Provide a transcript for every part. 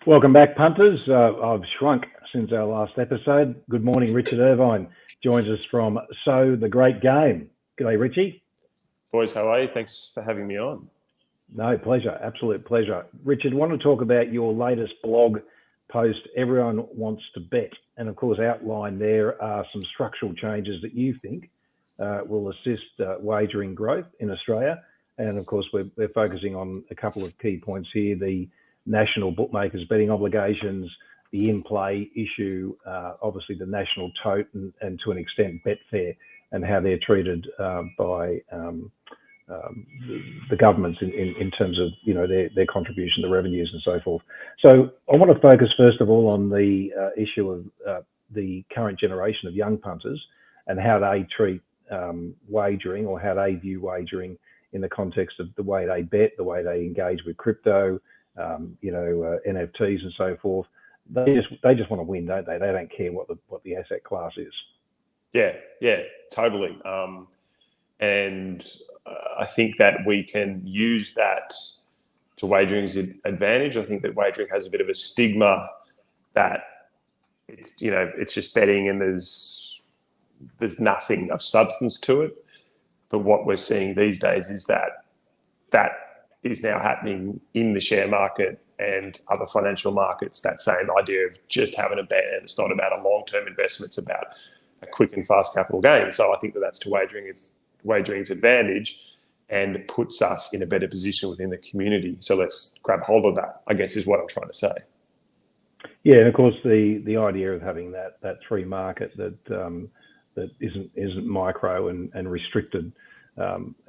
Welcome back, punters. I've shrunk since our last episode. Good morning, Richard Irvine joins us from So the Great Game. G'day, Richie. Boys, how are you? Thanks for having me on. No, pleasure. Absolute pleasure. Richard, want to talk about your latest blog post, Everyone Wants to Bet. And of course, outlined there are some structural changes that you think will assist wagering growth in Australia. And of course, we're focusing on a couple of key points here: the national bookmakers betting obligations, the in-play issue, obviously the national tote, and to an extent Betfair, and how they're treated by the governments in terms of their contribution to revenues and so forth. So I want to focus first of all on the issue of the current generation of young punters and how they treat wagering, or how they view wagering in the context of the way they bet, the way they engage with crypto, NFTs and so forth. They just want to win, don't they? They don't care what the asset class is. Yeah, totally. And I think that we can use that to wagering's advantage. I think that wagering has a bit of a stigma that it's just betting and there's nothing of substance to it. But what we're seeing these days is that is now happening in the share market and other financial markets. That same idea of just having a bet, and it's not about a long-term investment, it's about a quick and fast capital gain. So I think that's to wagering's advantage and puts us in a better position within the community. So let's grab hold of that, I guess, is what I'm trying to say. Yeah, and of course the idea of having that free market that isn't micro and restricted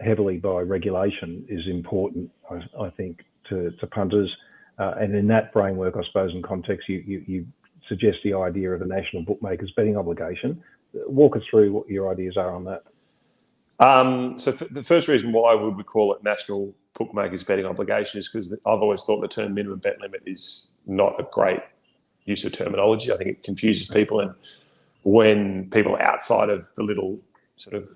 heavily by regulation is important, I think, to punters. And in that framework, I suppose, in context, you suggest the idea of a national bookmakers betting obligation. Walk us through what your ideas are on that. So the first reason why would we call it national bookmakers betting obligation is because I've always thought the term minimum bet limit is not a great use of terminology. I think it confuses people, and when people outside of the little sort of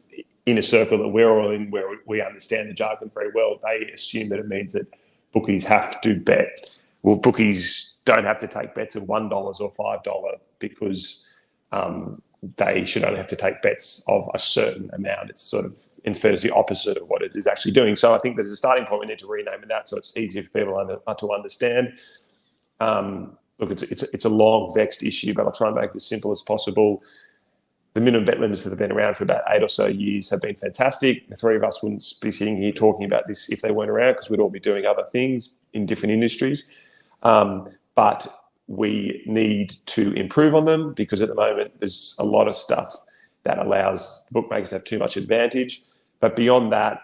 inner circle that we're all in, where we understand the jargon very well, they assume that it means that bookies have to bet. Well, bookies don't have to take bets of $1 or $5 because they should only have to take bets of a certain amount. It sort of infers the opposite of what it is actually doing. So I think there's a starting point. We need to rename it that so it's easier for people to understand. Look, it's a long, vexed issue, but I'll try and make it as simple as possible. The minimum bet limits that have been around for about 8 or so years have been fantastic. The three of us wouldn't be sitting here talking about this if they weren't around, because we'd all be doing other things in different industries. But we need to improve on them, because at the moment there's a lot of stuff that allows bookmakers to have too much advantage. But beyond that,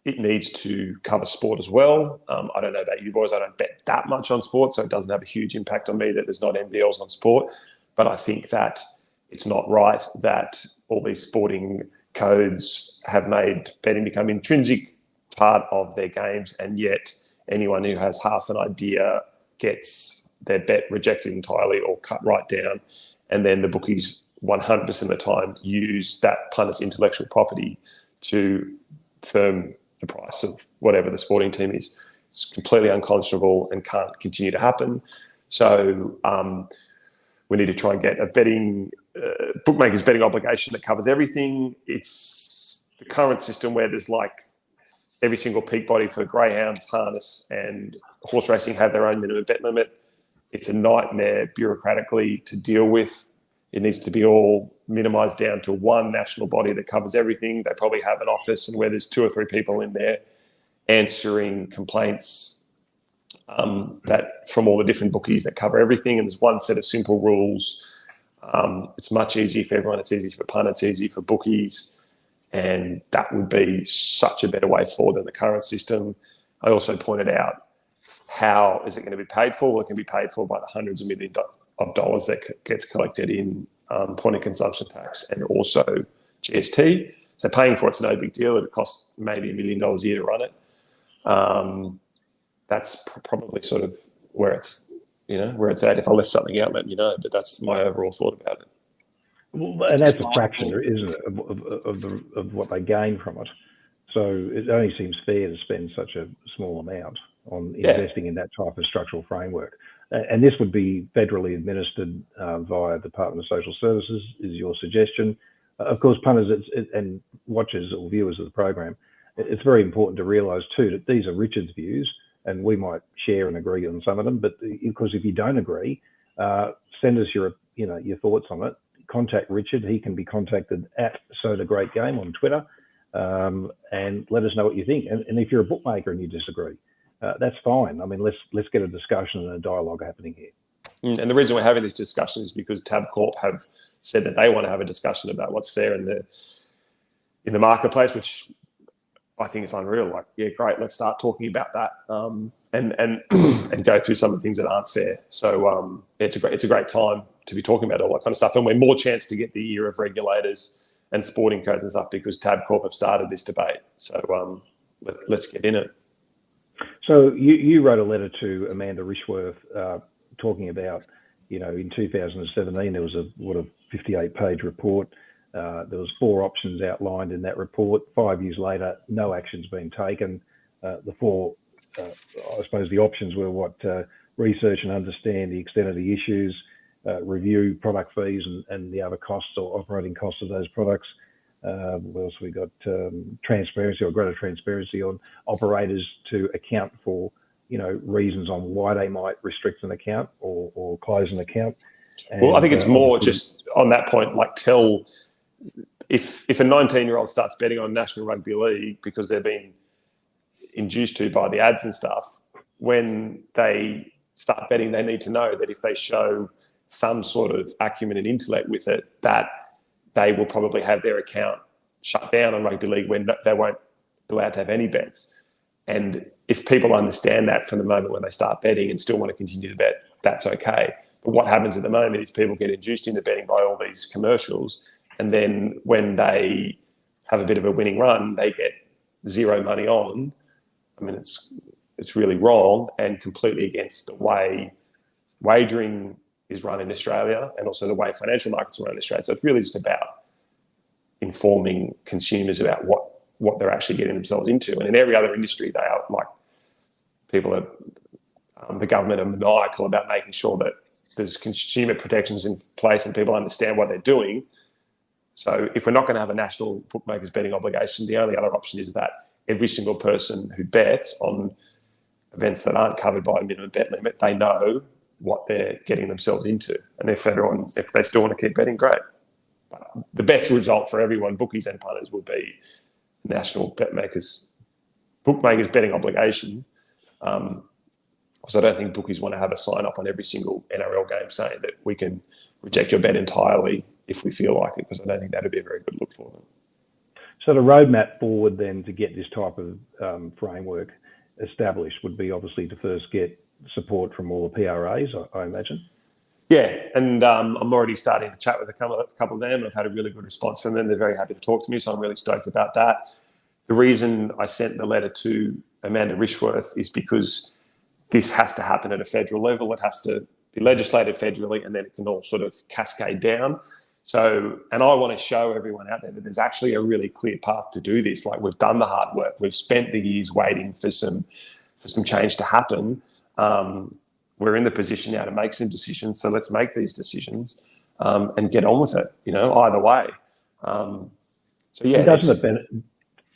it needs to cover sport as well. I don't know about you boys. I don't bet that much on sport, so it doesn't have a huge impact on me that there's not NBLs on sport. But I think that it's not right that all these sporting codes have made betting become intrinsic part of their games, and yet anyone who has half an idea gets their bet rejected entirely or cut right down. And then the bookies 100% of the time use that punter's intellectual property to firm the price of whatever the sporting team is. It's completely unconscionable and can't continue to happen. So we need to try and get a bookmakers betting obligation that covers everything. It's the current system where there's like every single peak body for greyhounds, harness and horse racing have their own minimum bet limit. It's a nightmare bureaucratically to deal with. It needs to be all minimised down to one national body that covers everything. They probably have an office and where there's 2 or 3 people in there answering complaints that from all the different bookies that cover everything. And there's one set of simple rules. It's much easier for everyone. It's easy for punters, it's easy for bookies. And that would be such a better way forward than the current system. I also pointed out, how is it going to be paid for? Well, it can be paid for by the hundreds of millions of dollars that gets collected in point of consumption tax and also GST. So paying for it's no big deal. It costs maybe $1 million a year to run it. That's probably sort of where it's at. If I left something out, let me know. But that's my overall thought about it. Well, and that's a fraction, isn't it, of what they gain from it. So it only seems fair to spend such a small amount. on investing in that type of structural framework. And this would be federally administered via Department of Social Services, is your suggestion. Of course, punters and watchers or viewers of the program, it's very important to realise too that these are Richard's views, and we might share and agree on some of them. But because if you don't agree, send us your thoughts on it. Contact Richard. He can be contacted at Soda Great Game on Twitter, and let us know what you think. And if you're a bookmaker and you disagree, that's fine. I mean, let's get a discussion and a dialogue happening here. And the reason we're having this discussion is because Tabcorp have said that they want to have a discussion about what's fair in the marketplace, which I think is unreal. Like, yeah, great. Let's start talking about that and go through some of the things that aren't fair. So it's a great time to be talking about all that kind of stuff, and we're more chance to get the ear of regulators and sporting codes and stuff because Tabcorp have started this debate. So let's get in it. So you wrote a letter to Amanda Rishworth talking about, in 2017 there was a 58-page report. There was 4 options outlined in that report. 5 years later, no action's been taken. The 4, I suppose the options were research and understand the extent of the issues, review product fees and the other costs or operating costs of those products. What else we got? Transparency or greater transparency on operators to account for, reasons on why they might restrict an account or close an account. And, I think it's more just on that point, like if a 19-year-old starts betting on National Rugby League because they're being induced to by the ads and stuff, when they start betting, they need to know that if they show some sort of acumen and intellect with it, that they will probably have their account shut down on rugby league when they won't be allowed to have any bets. And if people understand that from the moment when they start betting and still want to continue to bet, that's okay. But what happens at the moment is people get induced into betting by all these commercials, and then when they have a bit of a winning run, they get zero money on. I mean, it's really wrong and completely against the way wagering is run in Australia and also the way financial markets are run in Australia. So it's really just about informing consumers about what they're actually getting themselves into. And in every other industry, they are the government are maniacal about making sure that there's consumer protections in place and people understand what they're doing. So if we're not going to have a national bookmakers betting obligation, the only other option is that every single person who bets on events that aren't covered by a minimum bet limit, they know what they're getting themselves into. And if they still want to keep betting, great. But the best result for everyone, bookies and punters, would be national bookmakers betting obligation. Because I don't think bookies want to have a sign up on every single NRL game saying that we can reject your bet entirely if we feel like it, because I don't think that would be a very good look for them. So the roadmap forward then to get this type of framework established would be obviously to first get support from all the PRAs, I imagine. Yeah, and I'm already starting to chat with a couple of them, and I've had a really good response from them. They're very happy to talk to me, so I'm really stoked about that. The reason I sent the letter to Amanda Rishworth is because this has to happen at a federal level. It has to be legislated federally, and then it can all sort of cascade down. So, and I want to show everyone out there that there's actually a really clear path to do this. Like, we've done the hard work. We've spent the years waiting for some change to happen. We're in the position now to make some decisions. So let's make these decisions and get on with it, either way. So, yeah.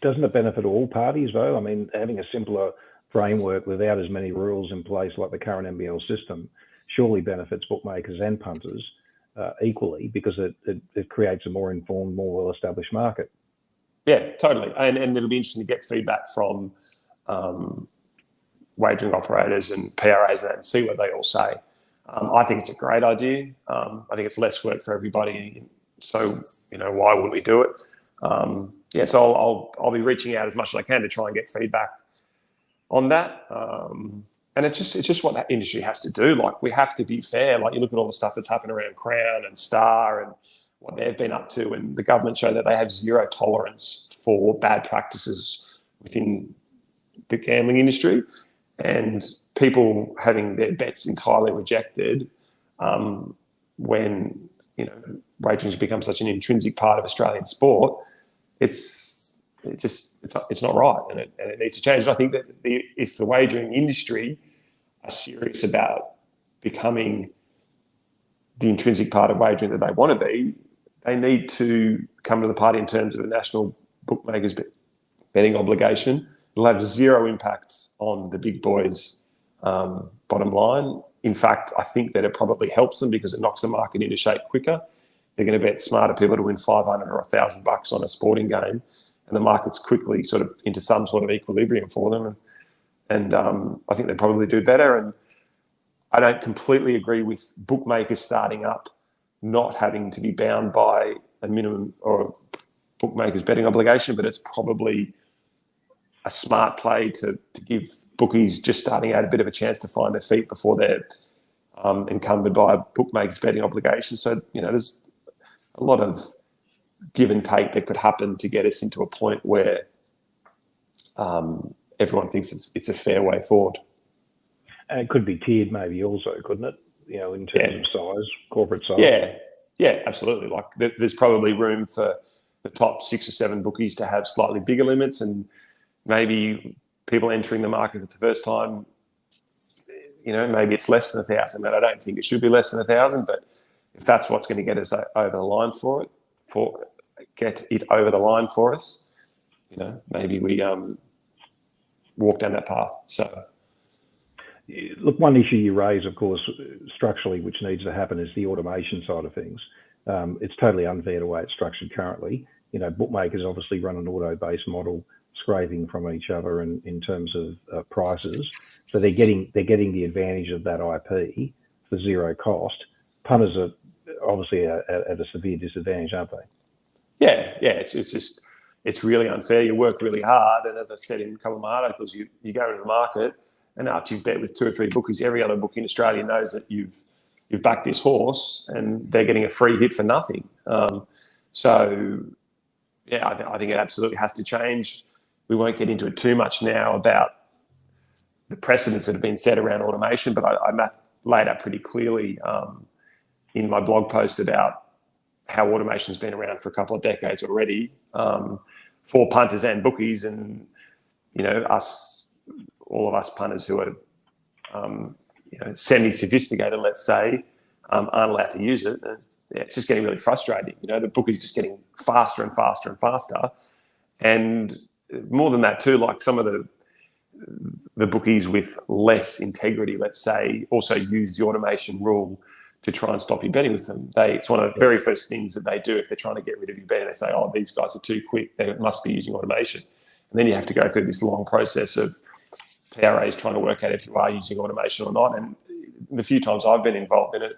Doesn't it benefit all parties, though? I mean, having a simpler framework without as many rules in place like the current NBL system surely benefits bookmakers and punters equally, because it creates a more informed, more well-established market. Yeah, totally. And it'll be interesting to get feedback from wagering operators and PRAs and see what they all say. I think it's a great idea. I think it's less work for everybody. So, why wouldn't we do it? So I'll be reaching out as much as I can to try and get feedback on that. And it's just what that industry has to do. Like, we have to be fair. Like, you look at all the stuff that's happened around Crown and Star and what they've been up to, and the government show that they have zero tolerance for bad practices within the gambling industry, and people having their bets entirely rejected when, wagering has become such an intrinsic part of Australian sport. It's it's not right, and it needs to change. And I think that if the wagering industry are serious about becoming the intrinsic part of wagering that they want to be, they need to come to the party in terms of a national bookmakers betting obligation. It'll have zero impact on the big boys' bottom line. In fact, I think that it probably helps them because it knocks the market into shape quicker. They're going to bet smarter people to win $500 or $1,000 on a sporting game, and the market's quickly sort of into some sort of equilibrium for them. And I think they probably do better. And I don't completely agree with bookmakers starting up not having to be bound by a minimum or bookmakers betting obligation, but it's probably a smart play to give bookies just starting out a bit of a chance to find their feet before they're encumbered by a bookmakers betting obligation. So, there's a lot of give and take that could happen to get us into a point where everyone thinks it's a fair way forward. And it could be tiered maybe also, couldn't it? In terms of size, corporate size. Yeah, absolutely. Like there's probably room for the top 6 or 7 bookies to have slightly bigger limits, and maybe people entering the market for the first time, maybe it's less than 1,000. But I don't think it should be less than 1,000. But if that's what's going to get us over the line get it over the line for us, maybe we walk down that path. So. Look, one issue you raise, of course, structurally, which needs to happen, is the automation side of things. It's totally unfair the way it's structured currently. Bookmakers obviously run an auto-based model, scraping from each other in terms of prices. So they're getting the advantage of that IP for zero cost. Punters are obviously at a severe disadvantage, aren't they? Yeah. It's really unfair. You work really hard, and as I said in a couple of my articles, you go into the market. And after you've bet with 2 or 3 bookies, every other bookie in Australia knows that you've backed this horse, and they're getting a free hit for nothing. So, I think it absolutely has to change. We won't get into it too much now about the precedents that have been set around automation, but I laid out pretty clearly in my blog post about how automation's been around for a couple of decades already for punters and bookies, and all of us punters who are, semi-sophisticated, let's say, aren't allowed to use it. And it's just getting really frustrating. The bookie's just getting faster and faster and faster. And more than that too, like some of the bookies with less integrity, let's say, also use the automation rule to try and stop you betting with them. It's one of the very first things that they do if they're trying to get rid of your betting. They say, oh, these guys are too quick. They must be using automation. And then you have to go through this long process of PRAs trying to work out if you are using automation or not. And the few times I've been involved in it,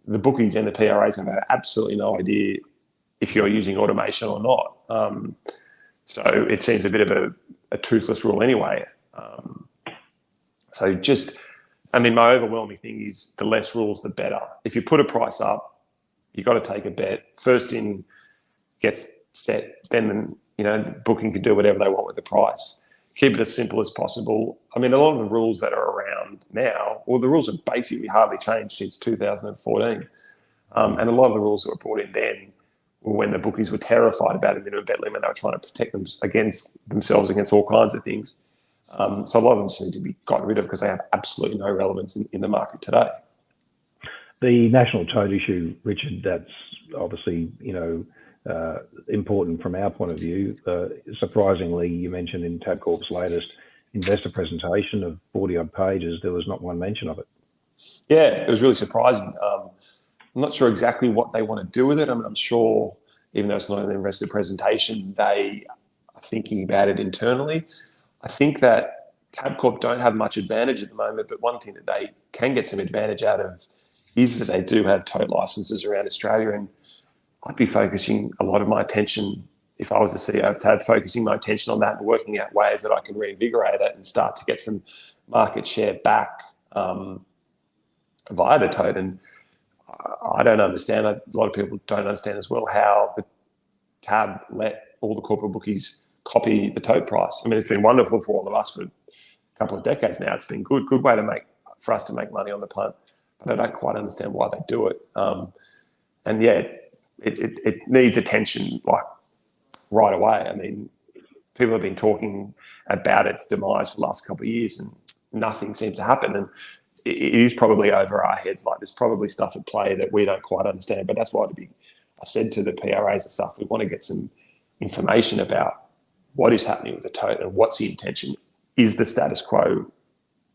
the bookies and the PRAs have absolutely no idea if you're using automation or not. So it seems a bit of a toothless rule anyway. My overwhelming thing is the less rules, the better. If you put a price up, you've got to take a bet. First in gets set, then the booking can do whatever they want with the price. Keep it as simple as possible. A lot of the rules that are around now, the rules have basically hardly changed since 2014. And a lot of the rules that were brought in then were when the bookies were terrified about a minimum bet limit. They were trying to protect themselves against all kinds of things. So a lot of them just need to be gotten rid of because they have absolutely no relevance in the market today. The national tote issue, Richard, that's obviously, important from our point of view. Surprisingly, you mentioned in Tabcorp's latest investor presentation of 40-odd pages, there was not one mention of it. Yeah, it was really surprising. I'm not sure exactly what they want to do with it. I'm sure, even though it's not an investor presentation, they are thinking about it internally. I think that Tabcorp don't have much advantage at the moment, but one thing that they can get some advantage out of is that they do have tote licenses around Australia, and I'd be focusing a lot of my attention, if I was the CEO of Tab, focusing my attention on that and working out ways that I can reinvigorate it and start to get some market share back via the tote. And I don't understand, a lot of people don't understand as well, how the Tab let all the corporate bookies copy the tote price. It's been wonderful for all of us for a couple of decades now. It's been good way for us to make money on the punt, but I don't quite understand why they do it. It needs attention like right away. people have been talking about its demise for the last couple of years, and nothing seems to happen. And it is probably over our heads. Like, there's probably stuff at play that we don't quite understand. But that's why I said to the PRAs and stuff, we want to get some information about what is happening with the tote and what's the intention. Is the status quo,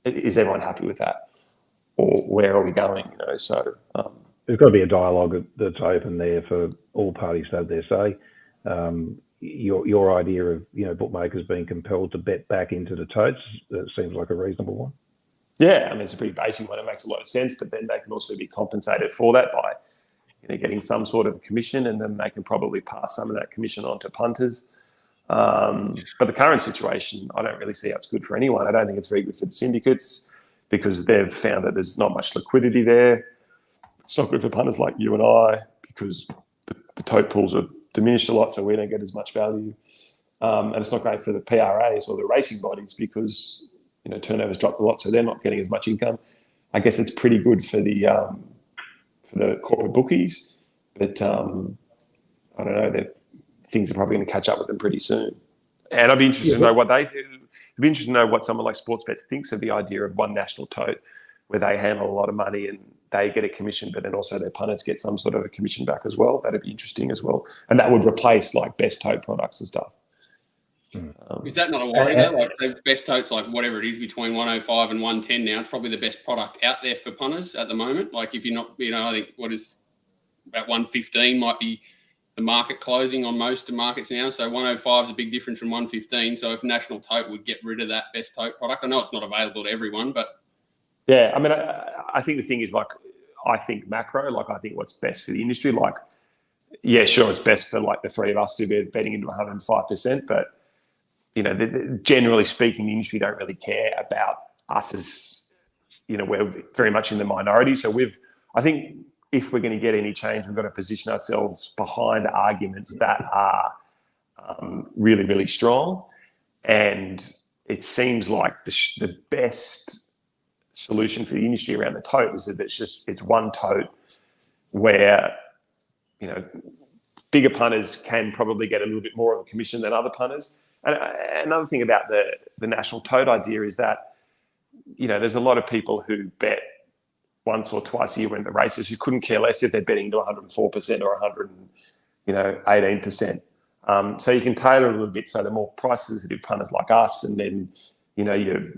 is everyone happy with that? Or where are we going? So there's got to be a dialogue that's open there for all parties to have their say. Your idea of bookmakers being compelled to bet back into the totes, that seems like a reasonable one. Yeah, I mean, it's a pretty basic one. It makes a lot of sense, but then they can also be compensated for that by getting some sort of commission, and then they can probably pass some of that commission on to punters. But the current situation, I don't really see how it's good for anyone. I don't think it's very good for the syndicates because they've found that there's not much liquidity there. It's not good for punters like you and I because the tote pools are diminished a lot, so we don't get as much value. And it's not great for the PRAs or the racing bodies because turnover's dropped a lot, so they're not getting as much income. I guess it's pretty good for the corporate bookies, but I don't know. Things are probably going to catch up with them pretty soon. And I'd be interested to know what someone like Sportsbet thinks of the idea of one national tote, where they handle a lot of money and they get a commission, but then also their punters get some sort of a commission back as well. That'd be interesting as well, and that would replace like best tote products and stuff. Is that not a worry though? Like the best totes, like whatever it is between 105 and 110 now, it's probably the best product out there for punters at the moment. Like if you're not, I think what is about 115 might be the market closing on most of markets now. So 105 is a big difference from 115. So if National Tote would get rid of that best tote product, I know it's not available to everyone, but yeah, I mean, I think the thing is like, I think macro, like I think what's best for the industry, like, yeah, sure, it's best for like the three of us to be betting into 105%, but generally speaking, the industry don't really care about us as, we're very much in the minority. So I think if we're going to get any change, we've got to position ourselves behind arguments that are really, really strong. And it seems like the best solution for the industry around the tote is that it's one tote where, bigger punters can probably get a little bit more of a commission than other punters. And another thing about the national tote idea is that, there's a lot of people who bet once or twice a year when the races who couldn't care less if they're betting to 104% or 118%. So you can tailor a little bit so the more price-sensitive punters like us, and then, your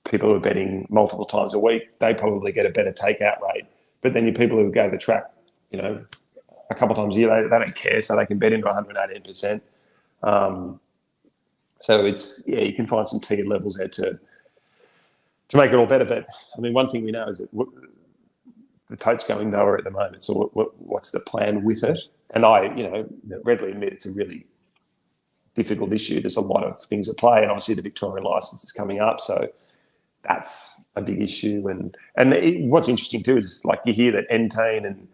people who are betting multiple times a week, they probably get a better takeout rate. But then your people who go to the track, a couple of times a year, they don't care, so they can bet into 118%. So you can find some tiered levels there to make it all better. But I mean, one thing we know is that the tote's going nowhere at the moment. So what's the plan with it? And I, readily admit it's a really difficult issue. There's a lot of things at play, and obviously the Victorian licence is coming up, so that's a big issue. And what's interesting too is like you hear that Entain and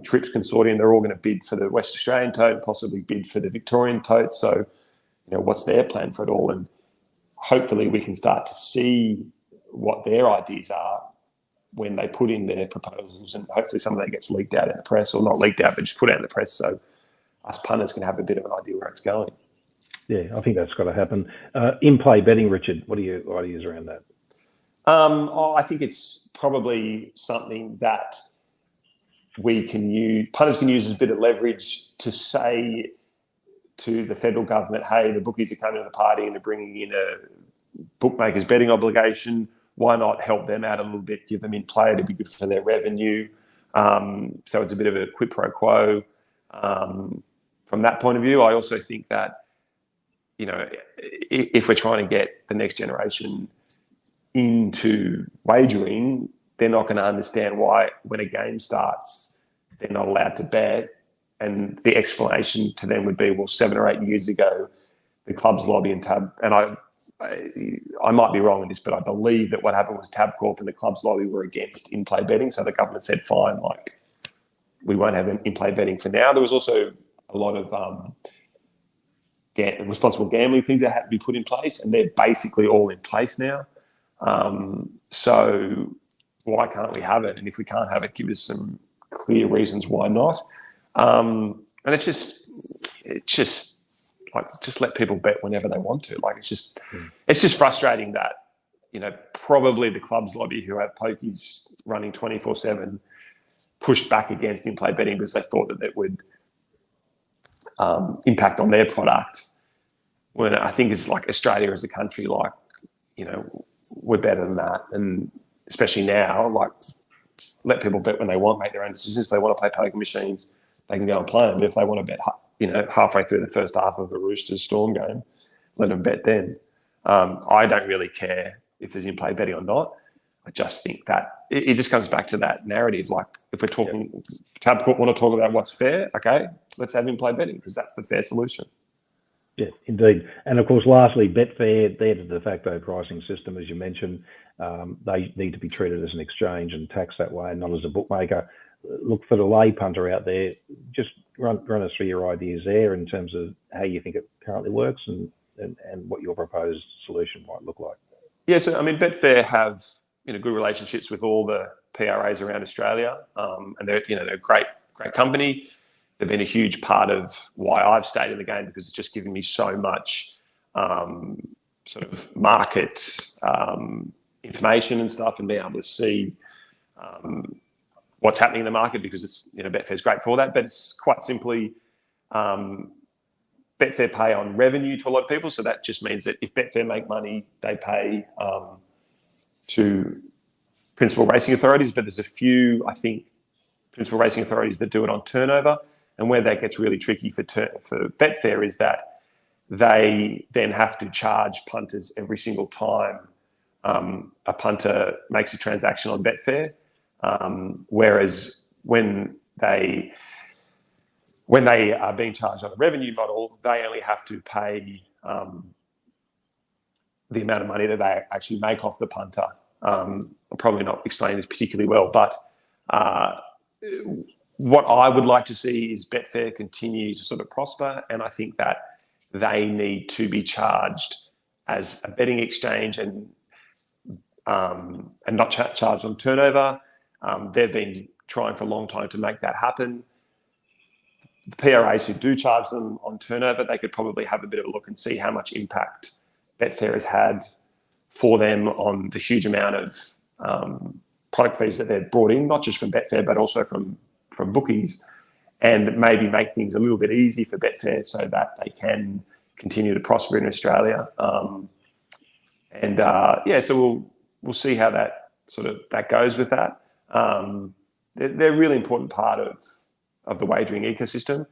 Trips Consortium, they're all going to bid for the West Australian tote, possibly bid for the Victorian tote. So, what's their plan for it all? And hopefully we can start to see what their ideas are when they put in their proposals, and hopefully some of that gets leaked out in the press, or not leaked out, but just put out in the press so us punters can have a bit of an idea where it's going. Yeah, I think that's got to happen. In-play betting, Richard, what are your ideas around that? I think it's probably something that punters can use as a bit of leverage to say to the federal government, hey, the bookies are coming to the party and they're bringing in a bookmakers betting obligation. Why not help them out a little bit, give them in play to be good for their revenue? So it's a bit of a quid pro quo from that point of view. I also think that, if we're trying to get the next generation into wagering, they're not going to understand why when a game starts, they're not allowed to bet. And the explanation to them would be, well, 7 or 8 years ago, the club's lobby and Tab, and I might be wrong in this, but I believe that what happened was Tabcorp and the club's lobby were against in-play betting. So the government said, fine, like we won't have in-play betting for now. There was also a lot of responsible gambling things that had to be put in place, and they're basically all in place now. So why can't we have it? And if we can't have it, give us some clear reasons why not. And it's just like just let people bet whenever they want to. Like it's just frustrating that, you know, probably the clubs lobby who have pokies running 24/7 pushed back against in-play betting because they thought that it would impact on their product. When I think it's like Australia as a country, like, you know, we're better than that. And especially now, like, let people bet when they want, make their own decisions. If they want to play poker machines, they can go and play them. But if they want to bet, you know, halfway through the first half of a Roosters Storm game, let them bet then. I don't really care if there's in-play betting or not. I just think that it just comes back to that narrative. Like, if we're talking, Tabcorp want to talk about what's fair, okay, let's have in-play betting because that's the fair solution. Yeah, indeed. And of course, lastly, Betfair, they're the de facto pricing system, as you mentioned. They need to be treated as an exchange and taxed that way, and not as a bookmaker. Look, for the lay punter out there, just run us through your ideas there in terms of how you think it currently works and what your proposed solution might look like. Yeah, so I mean, Betfair have, you know, good relationships with all the PRAs around Australia, and they're a great company. They've been a huge part of why I've stayed in the game because it's just given me so much sort of market information and stuff, and being able to see what's happening in the market because it's, you know, Betfair's great for that. But it's quite simply Betfair pay on revenue to a lot of people, so that just means that if Betfair make money, they pay to principal racing authorities. But there's a few, I think, principal racing authorities that do it on turnover. And where that gets really tricky for Betfair is that they then have to charge punters every single time a punter makes a transaction on Betfair. Whereas when they are being charged on a revenue model, they only have to pay the amount of money that they actually make off the punter. I'll probably not explain this particularly well, but what I would like to see is Betfair continue to sort of prosper, and I think that they need to be charged as a betting exchange and not charged on turnover. They've been trying for a long time to make that happen. The PRAs who do charge them on turnover, they could probably have a bit of a look and see how much impact Betfair has had for them on the huge amount of product fees that they've brought in, not just from Betfair, but also from bookies, and maybe make things a little bit easy for Betfair so that they can continue to prosper in Australia. So we'll see how that goes with that. They're a really important part of the wagering ecosystem,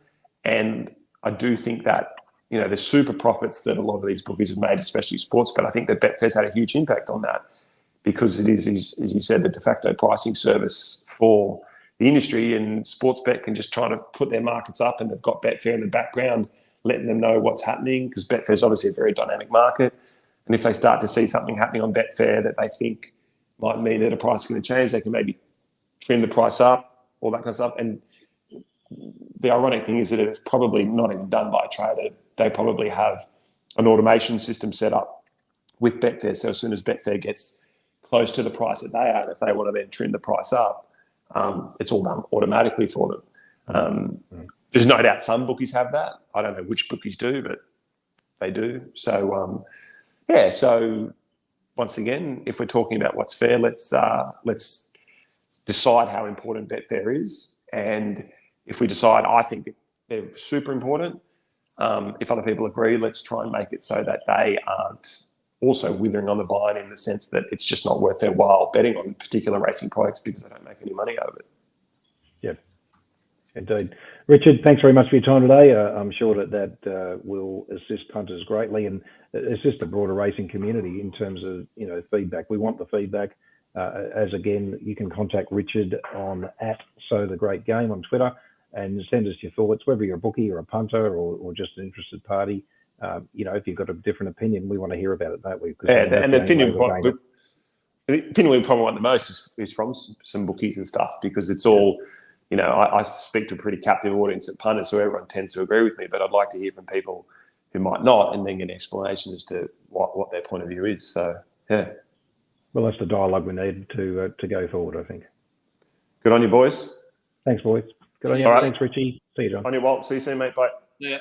and I do think that, you know, the super profits that a lot of these bookies have made, especially sports, but I think that Betfair's had a huge impact on that because it is, as you said, the de facto pricing service for the industry, and Sportsbet can just try to put their markets up, and they've got Betfair in the background letting them know what's happening because Betfair's obviously a very dynamic market. And if they start to see something happening on Betfair that they think might mean that a price is going to change, they can maybe trim the price up, all that kind of stuff. And the ironic thing is that it's probably not even done by a trader. They probably have an automation system set up with Betfair. So as soon as Betfair gets close to the price that they are, if they want to then trim the price up, it's all done automatically for them. There's no doubt some bookies have that. I don't know which bookies do, but they do. So, so once again, if we're talking about what's fair, let's decide how important Betfair is. And if we decide, I think they're super important, if other people agree, let's try and make it so that they aren't also withering on the vine in the sense that it's just not worth their while betting on particular racing products because they don't make any money out of it. Yeah, indeed. Richard, thanks very much for your time today. I'm sure that will assist punters greatly and assist the broader racing community in terms of, you know, feedback. We want the feedback. As again, you can contact Richard on @SoTheGreatGame on Twitter and send us your thoughts, whether you're a bookie or a punter or just an interested party. You know, if you've got a different opinion, we want to hear about it, don't we? And the opinion we probably want the most is from some bookies and stuff because it's all, you know, I speak to a pretty captive audience at punters, so everyone tends to agree with me, but I'd like to hear from people who might not and then get an explanation as to what their point of view is. So, yeah. Well, that's the dialogue we need to go forward, I think. Good on you, boys. Thanks, boys. Good on you. All right. Thanks, Richie. See you, John. On your Walt. See you soon, mate. Bye. Yeah.